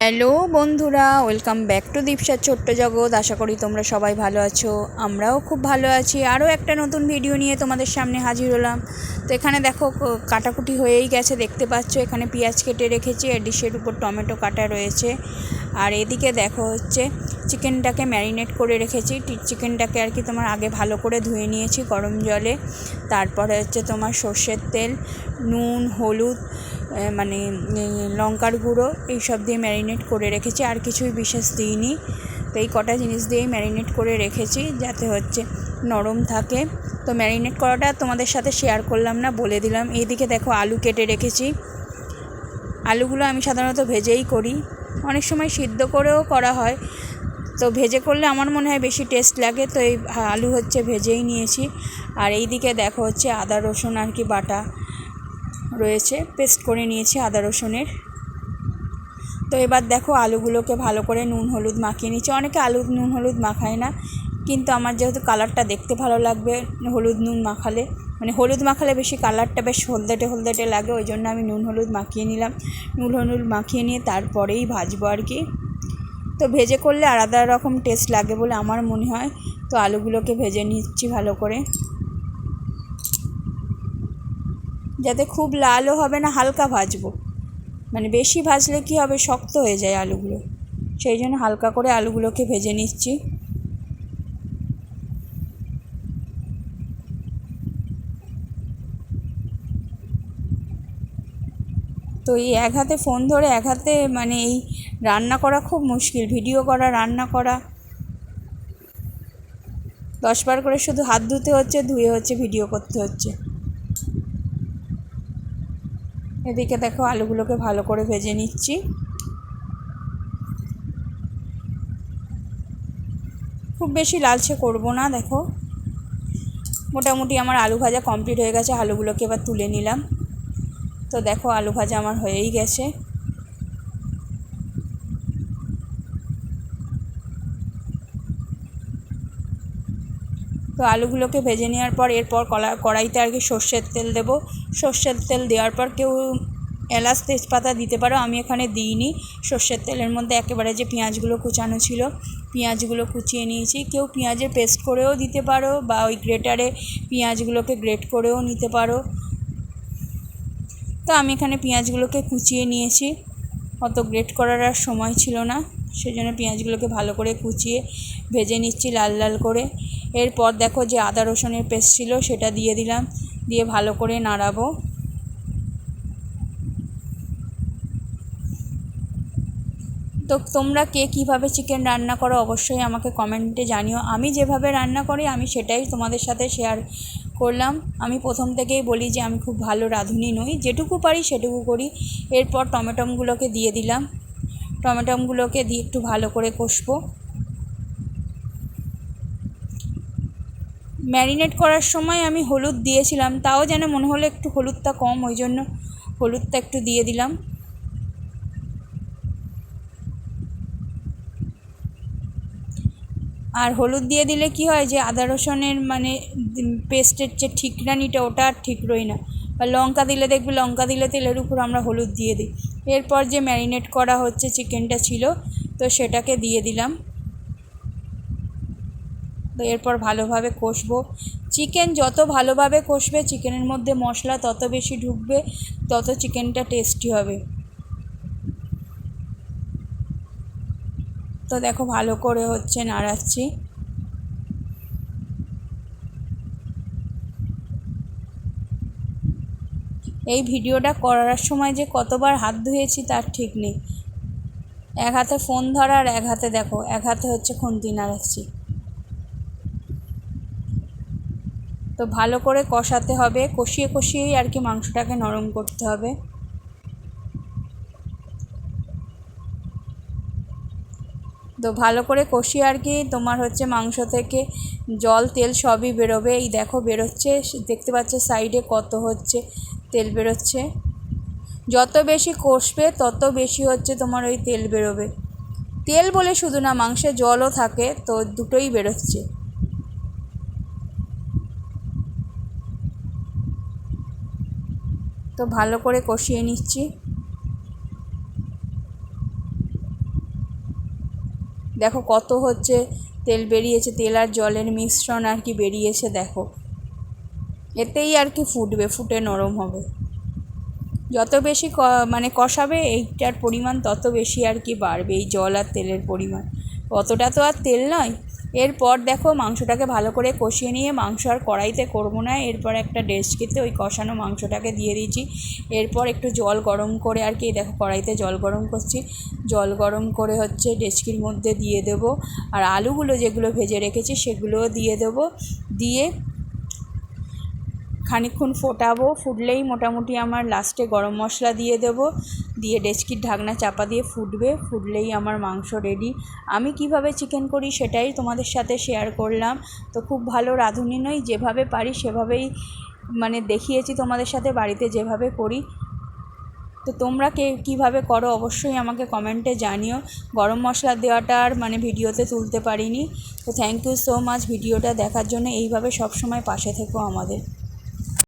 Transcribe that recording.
Hello বন্ধুরা, welcome back to দীপসার ছোট্ট জগৎ। আশা করি তোমরা সবাই ভালো আছো, আমরাও খুব ভালো আছি। আরও একটা নতুন ভিডিও নিয়ে তোমাদের সামনে হাজির হলাম। তো এখানে দেখো কাটাকুটি হয়েই গেছে, দেখতে পাচ্ছ। এখানে পেঁয়াজ কেটে রেখেছি, আর ডিশের উপর টমেটো কাটা রয়েছে। আর এদিকে দেখো হচ্ছে চিকেনটাকে ম্যারিনেট করে রেখেছি। চিকেনটাকে আর কি তোমার আগে ভালো করে ধুয়ে নিয়েছি গরম জলে। তারপরে হচ্ছে তোমার সর্ষের তেল, নুন, হলুদ, মানে লঙ্কার গুঁড়ো এইসব দিয়ে ম্যারিনেট করে রেখেছি। আর কিছুই বিশেষ দিইনি। তো এই কটা জিনিস দিয়েই ম্যারিনেট করে রেখেছি যাতে হচ্ছে নরম থাকে। তো ম্যারিনেট করাটা তোমাদের সাথে শেয়ার করলাম না, বলে দিলাম। এইদিকে দেখো আলু কেটে রেখেছি। আলুগুলো আমি সাধারণত ভেজেই করি, অনেক সময় সিদ্ধ করেও করা হয়। তো ভেজে করলে আমার মনে হয় বেশি টেস্ট লাগে। তো এই আলু হচ্ছে ভেজেই নিয়েছি। আর এই দিকে দেখো হচ্ছে আদা রসুন আর কি বাটা রয়েছে, পেস্ট করে নিয়েছি আদা রসুনের। তো এবার দেখো আলুগুলোকে ভালো করে নুন হলুদ মাখিয়ে নিচ্ছি। অনেকে আলু নুন হলুদ মাখায় না, কিন্তু আমার যেহেতু কালারটা দেখতে ভালো লাগবে হলুদ নুন মাখালে, মানে হলুদ মাখালে বেশি কালারটা বেশ হলদেটে হলদেটে লাগে, ওই জন্য আমি নুন হলুদ মাখিয়ে নিলাম। নুন হলুদ মাখিয়ে নিয়ে তারপরেই ভাজবো আর কি। তো ভেজে করলে আলাদা রকম টেস্ট লাগে বলে আমার মনে হয়। তো আলুগুলোকে ভেজে নিচ্ছি ভালো করে, যাতে খুব লালও হবে না, হালকা ভাজবো। মানে বেশি ভাজলে কি হবে, শক্ত হয়ে যায় আলুগুলো, সেই জন্য হালকা করে আলুগুলোকে ভেজে নিচ্ছি। তো এই এক হাতে ফোন ধরে এক হাতে মানে এই রান্না করা খুব মুশকিল, ভিডিও করা, রান্না করা। 10 বার করে শুধু হাত ধুতে হচ্ছে, ধুয়ে হচ্ছে ভিডিও করতে হচ্ছে। এদিকে দেখো আলুগুলোকে ভালো করে ভেজে নিচ্ছি। খুব বেশি লালচে করব না। দেখো মোটামুটি আমার আলু ভাজা কমপ্লিট হয়ে গেছে। আলুগুলোকে এবার তুলে নিলাম। তো দেখো আলু ভাজা আমার হয়েই গেছে। তো আলুগুলোকে ভেজে নেওয়ার পর এরপর কড়াইতে আর কি সর্ষের তেল দেবো। সর্ষের তেল দেওয়ার পর কেউ এলাচ তেজপাতা দিতে পারো, আমি এখানে দিইনি। সর্ষের তেলের মধ্যে একেবারে যে পেঁয়াজগুলো কুচানো ছিল, পেঁয়াজগুলো কুচিয়ে নিয়েছি। কেউ পেঁয়াজের পেস্ট করেও দিতে পারো, বা ওই গ্রেটারে পেঁয়াজগুলোকে গ্রেট করেও নিতে পারো। তো আমি এখানে পেঁয়াজগুলোকে কুচিয়ে নিয়েছি, অত গ্রেট করার আর সময় ছিল না, সেই জন্য পেঁয়াজগুলোকে ভালো করে কুচিয়ে ভেজে নিচ্ছি লাল লাল করে। এরপর দেখো যে আদা রসুনের পেস্ট ছিল সেটা দিয়ে দিলাম, দিয়ে ভালো করে নাড়াবো। তো তোমরা কে কীভাবে চিকেন রান্না করো অবশ্যই আমাকে কমেন্টে জানিও। আমি যেভাবে রান্না করি আমি সেটাই তোমাদের সাথে শেয়ার করলাম। আমি প্রথম থেকেই বলি যে আমি খুব ভালো রাঁধুনি নই, যেটুকু পারি সেটুকু করি। এরপর টমেটোগুলোকে দিয়ে দিলাম। টমেটোগুলোকে দিয়ে একটু ভালো করে কষবো। ম্যারিনেট করার সময় আমি হলুদ দিয়েছিলাম, তাও যেন মনে হলো একটু হলুদটা কম, ওই জন্য হলুদটা একটু দিয়ে দিলাম। আর হলুদ দিয়ে দিলে কি হয় যে আদা রসুনের মানে পেস্টের যে ঠিকরানিটা ওটা আর ঠিক রই না। বা লঙ্কা দিলে দেখবি, লঙ্কা দিলে তেলের উপর আমরা হলুদ দিয়ে দিই। এরপর যে ম্যারিনেট করা হচ্ছে চিকেনটা ছিল, তো সেটাকে দিয়ে দিলাম। তো এরপর ভালোভাবে কষবো। চিকেন যত ভালোভাবে কষবে, চিকেনের মধ্যে মশলা তত বেশি ঢুকবে, তত চিকেনটা টেস্টি হবে। তো দেখো ভালো করে হচ্ছে নাড়াচ্ছি। এই ভিডিওটা করার সময় যে কতবার হাত ধুয়েছি তার ঠিক নেই। এক হাতে ফোন ধরা আর এক হাতে দেখো, এক হাতে হচ্ছে খুন্তি নাড়াচ্ছি। তো ভালো করে কষাতে হবে, কষিয়ে কষিয়েই আর কি মাংসটাকে নরম করতে হবে। তো ভালো করে কষিয়ে আর কি তোমার হচ্ছে মাংস থেকে জল তেল সবই বেরোবে। এই দেখো বেরোচ্ছে, দেখতে পাচ্ছ সাইডে কত হচ্ছে তেল বেরোচ্ছে। যত বেশি কষবে তত বেশি হচ্ছে তোমার ওই তেল বেরোবে। তেল বলে শুধু না, মাংসে জলও থাকে, তো দুটোই বেরোচ্ছে। তো ভালো করে কষিয়ে নিচ্ছি। দেখো কত হচ্ছে তেল বেরিয়েছে, তেল আর জলের মিশ্রণ আর কি বেরিয়েছে দেখো। এতেই আর কি ফুটবে, ফুটে নরম হবে। যত বেশি মানে কষাবে এইটার পরিমাণ তত বেশি আর কি বাড়বে, এই জল আর তেলের পরিমাণ। অতটা তো আর তেল নয়। এরপর দেখো মাংসটাকে ভালো করে কষিয়ে নিয়ে, মাংস আর কড়াইতে করবো না, এরপর একটা ডেচকিতে ওই কষানো মাংসটাকে দিয়ে দিয়েছি। এরপর একটু জল গরম করে আর কি, দেখো কড়াইতে জল গরম করছি, জল গরম করে হচ্ছে ডেচকির মধ্যে দিয়ে দেবো। আর আলুগুলো যেগুলো ভেজে রেখেছি সেগুলোও দিয়ে দেবো। দিয়ে খানিকক্ষণ ফোটাবো, ফুটলেই মোটামুটি আমার লাস্টে গরম মশলা দিয়ে দেবো। দিয়ে ডেচকির ঢাকনা চাপা দিয়ে ফুটবে, ফুটলেই আমার মাংস রেডি। আমি কিভাবে চিকেন করি সেটাই তোমাদের সাথে শেয়ার করলাম। তো খুব ভালো রাঁধুনি নই, যেভাবে পারি সেভাবেই মানে দেখিয়েছি তোমাদের সাথে, বাড়িতে যেভাবে করি। তো তোমরা কীভাবে করো অবশ্যই আমাকে কমেন্টে জানিও। গরম মশলা দেওয়াটা আর মানে ভিডিওতে তুলতে পারিনি। তো থ্যাংক ইউ সো মাচ ভিডিওটা দেখার জন্য। এইভাবে সবসময় পাশে থেকো আমাদের।